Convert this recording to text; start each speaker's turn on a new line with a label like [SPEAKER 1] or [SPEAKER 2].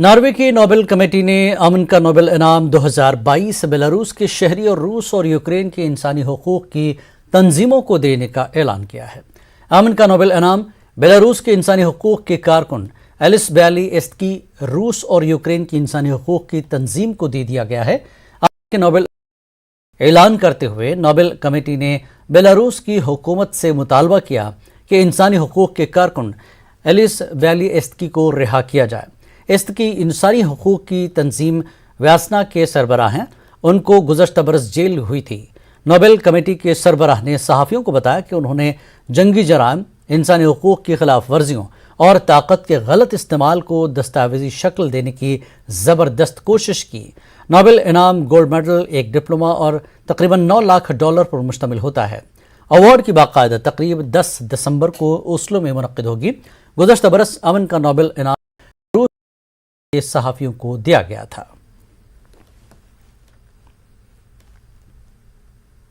[SPEAKER 1] Norway کی Nobel committee نے امن کا نوبل انعام 2022 بیلاروس کے شہری اور روس اور یوکرین کے انسانی حقوق کی تنظیموں کو دینے کا اعلان کیا ہے۔ امن کا نوبل انعام بیلاروس کے انسانی حقوق کے کارکن ایلس بیالیاتسکی روس اور یوکرین کی انسانی حقوق کی تنظیم کو دے دیا گیا ہے۔ امن کے نوبل اعلان کرتے ہوئے نوبل کمیٹی نے بیلاروس کی حکومت سے مطالبہ کیا کہ انسانی حقوق کے کارکن ایلس بیالیاتسکی کو رہا کیا جائے۔ استکی انسانی حقوق کی تنظیم ویاسنا کے سربراہ ہیں، ان کو گزشتہ برس جیل ہوئی تھی۔ نوبل کمیٹی کے سربراہ نے صحافیوں کو بتایا کہ انہوں نے جنگی جرائم، انسانی حقوق کی خلاف ورزیوں اور طاقت کے غلط استعمال کو دستاویزی شکل دینے کی زبردست کوشش کی۔ نوبل انعام گولڈ میڈل، ایک ڈپلوما اور تقریباً $9 لاکھ پر مشتمل ہوتا ہے۔ ایوارڈ کی باقاعدہ تقریب 10 دسمبر کو اوسلو میں منعقد ہوگی۔ گزشتہ برس امن کا نوبل انعام روس کے صحافیوں کو دیا گیا تھا۔